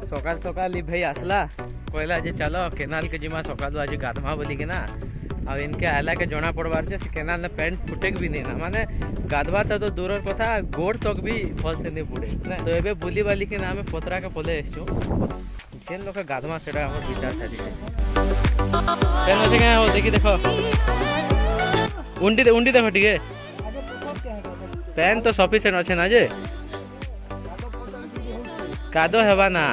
सकाल सकाल भाई आसला कहला जे चलो केनाल के जिमा सकाल आज गाधमा बोली के ना आ इनके आला के जना पड़वार से केनाल ने पैंट फुटेक भी नहीं ना माने गाधवा तो दूर कथा गोड़ तक भी फल से नहीं बुड़े तो एबे बुली वाली के नाम पतरा के पले एसछु जेन लोग गाधमा सेटा हमर विचार था दिसे केन से के हो देखि देखो उंडी देखो ठीक है पैन तो सफिशिएंट अच्छे ना जे कादो हेबा ना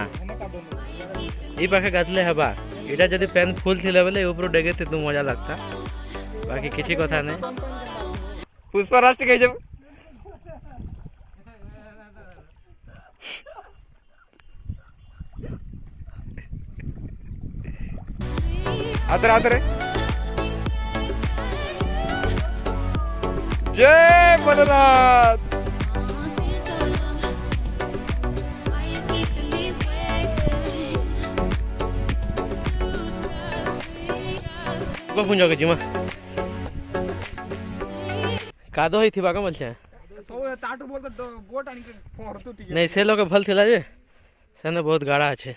ई पाखे गाधले हेबा इटा जदि पैन फुल थिले बेले ऊपर डेगे ते तू मजा लगता बाकी किसी कथा नहीं पुष्पराष्ट्र कह जब आतरे जय भोलेनाथ पुंज के जिमा कादो ही थिबा कमल छे ताटू बोल तो गोट आनी के फोड़तु ठीक नहीं से लोग भल थिला जे सेने बहुत गाढ़ा छे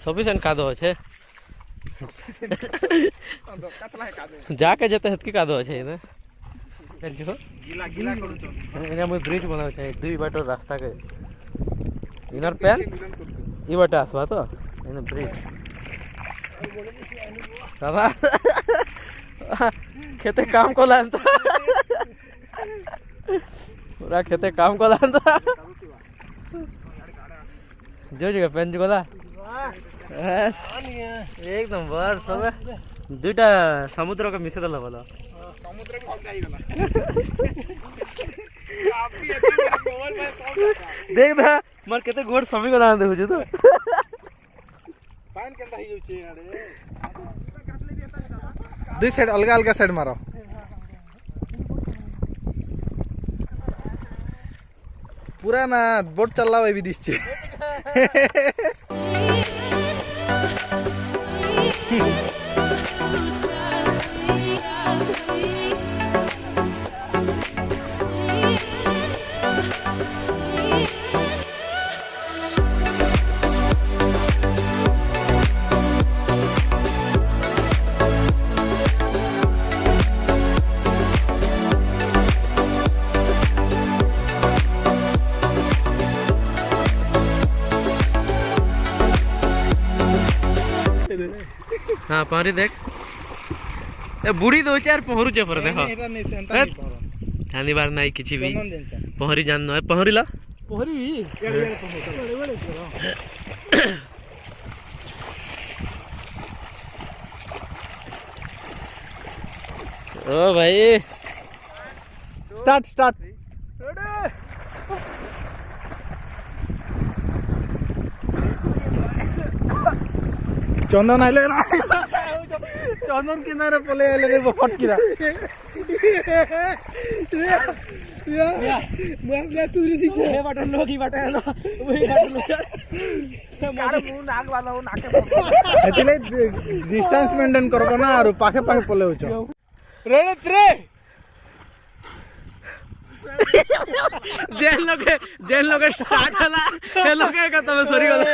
सफिशिएंट कादो छे जाके जते हत की कादो छे ने चल जो गीला गीला करू तो एने हम ब्रिज बनाव छे दुई बाटो रास्ता के इनर पैन ई बाटे आसवा तो एने ब्रिज बाबा खेते काम को लानता पूरा खेते काम को लानता जो जगह पेन गोला एक नंबर सब दुईटा समुद्र का मिसे दला बोला समुद्र के भाग गला देख ना मर केते गोड़ समी को लान दे हो तो पान केंदा ही होचे यारे दुई साइड अलग अलग साइड मारो पूरा ना बोट चलला हुआ भी दिसছে हाँ पहरी देख ए बुढ़ी दो चार पहरु चे पर देखो हानि बार नहीं किछि भी पहरी जान न पहरी ला पहरी भी ओ भाई स्टार्ट चंदन आइले ना चंदन किनारे पले आइले रे फटकिरा या मुंगला तुरी दिखे हे बटन लोगी बटन वही बटन कार मुंह नाक वाला हो नाके एतले डिस्टेंस मेंटेन करबो ना और पाखे पाखे पले होचो रेडी 3 जेल लोग स्टार्ट हला हे लोग का तमे सॉरी गला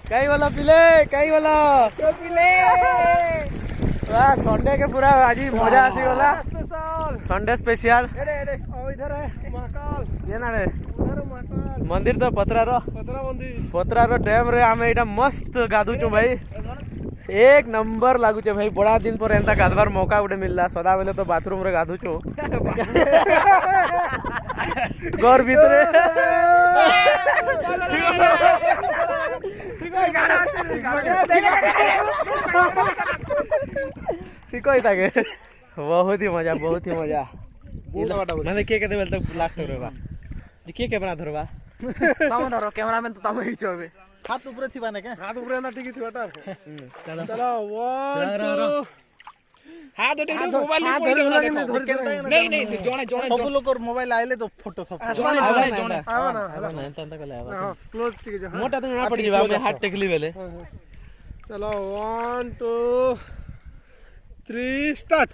कई वाला पिले वाह संडे के पूरा आज मजा आसी गला संडे स्पेशल इधर है महाकाल ये ना रे मंदिर तो पतरा रो डैम रे आमे एटा मस्त गाधु छु भाई एक नंबर लागु छे भाई बड़ा दिन पर एंता गाधवार मौका उडे मिलला सदा बेले तो बाथरूम रे गाधु छु घर भीतरे ठीक है ताके बहुत ही मजा माने के देबे तक लास्ट रहबा जे के कैमरा धरबा तम धरो कैमरामैन तो तम ही छबे हाथ ऊपर थिबा ने के हाथ ऊपर ना ठीक थिबा तार चलो 1 2 हाथ उठे मोबाइल नहीं जोने सब लोग और मोबाइल आइले तो फोटो सब जोने आवा ना एंता कले आवा क्लोज ठीक है मोटा तो ना पड़ जेबा मैं हाथ टेकली बेले चलो 1 2 3 स्टार्ट।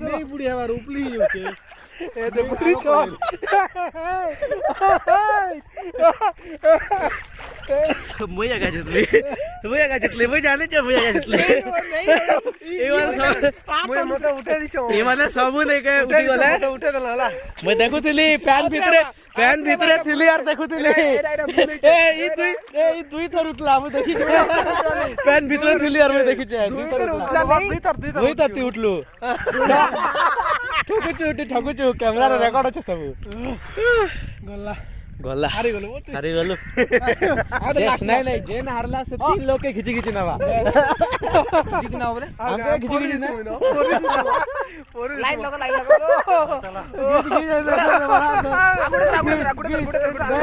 नहीं बुढ़ी हमार उपली ही होके ए दे बुढ़ी छोड़ मुझे क्या जितली मुझे जाने चाहिए मुझे क्या जितली मुझे मोटा उठे दी छो ये वाला सबू नहीं के उठी गला उठे दला हला मैं देखुଥିଲି फैन भितरे थिली यार देखुଥିଲି ए दुई थर उठला मैं देखि फैन भितरे थिली यार मैं देखि छै दुई थर उठला नहीं दुई थर ती उठलु ठकुचु कैमरा रे रेकॉर्ड अछि सब गल्ला गल्ला हारी गलो नहीं जेन हारला से 3 लोग के खिची नवा कितना हो बोले हमके खिची ना लाइन लगा नहीं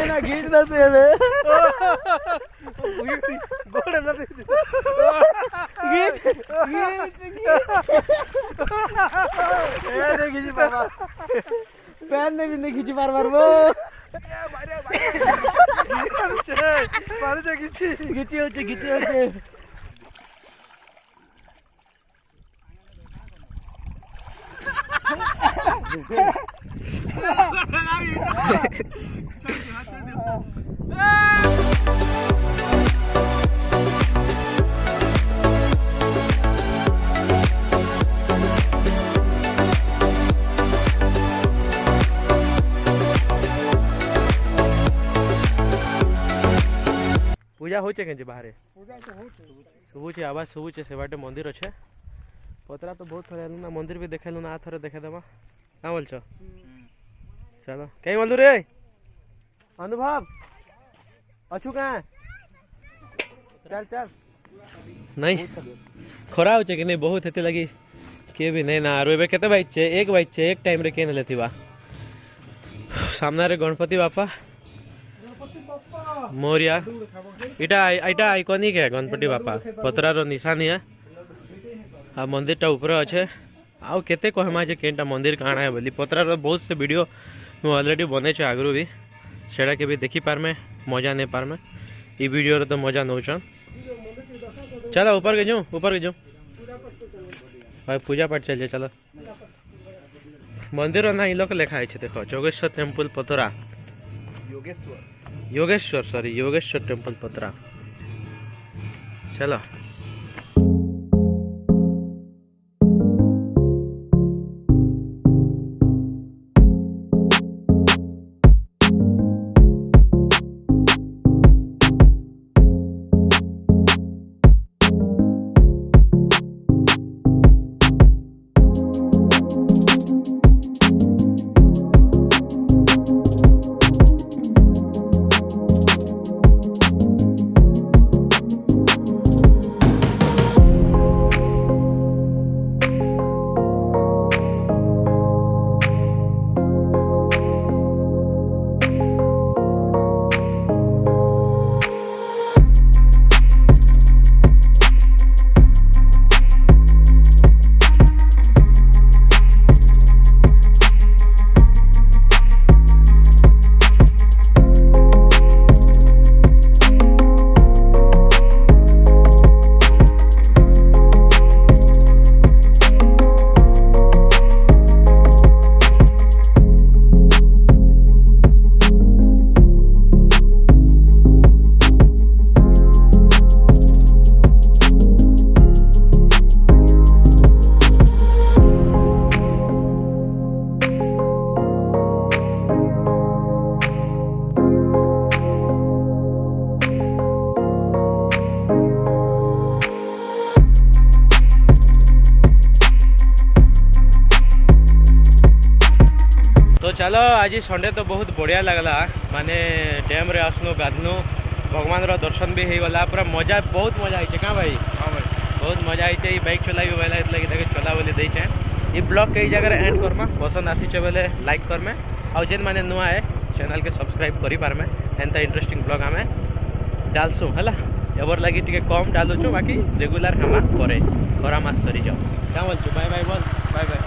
ना गीत ना देवे गोड़ ना दे गीत ए रे खिची बाबा पैन ने भी नहीं खिची बार वो घिची होते पूजा होचे के बाहर शुभु छे आवाज शुभु छे से बाटे मंदिर अच्छे पतरा तो बहुत थोड़े ना मंदिर भी देखेलु ना थोड़े देखे देबा का बोल छो चलो कहीं बोल रे अनुभव अछु का चल नहीं खरा होचे कि नहीं बहुत हेते लगी के भी नहीं ना आरो केते बाइच छे एक टाइम रे केन लेथिबा सामने रे गणपति बापा मोरिया इटा आइकॉनिक है गणपति बापा पतरार निशानी है आ मंदिर टा ऊपर अच्छे आउ केते कहमा जे केनटा मंदिर काना है बोली पतरार बहुत से वीडियो मु ऑलरेडी बने छे आगरू भी सेडा के भी देखी पार में मजा नहीं पार में ई वीडियो रे तो मजा नौचन चलो ऊपर के जो भाई पूजा पाठ चल चलो मंदिर ना इ लोग लिखा है देखो जोगेश्वर टेम्पल पतरा योगेश्वर टेम्पल पतरा चलो चलो आज संडे तो बहुत बढ़िया लगला माने डैम रे आसनु गाधनु भगवान रो दर्शन भी हो गला पूरा मजा बहुत मजा आई क्या भाई हाँ भाई बहुत मजा आई बाइक चलाई बोला लगे देखे चला बोली देचे ये ब्लॉग कई जगह एंड करमा पसंद आसी बोले लाइक करमे आउ जेन माने नुआ है चैनल के सब्सक्राइब करि पारमे एंता इंटरेस्टिंग ब्लॉग आमे डालसु हला एबर लगी टिके कम डालुछु बाकी रेगुलर हमा करे खरा मास सरी जाओ क्या बोलछु बाय बाय बोल बाय बाय।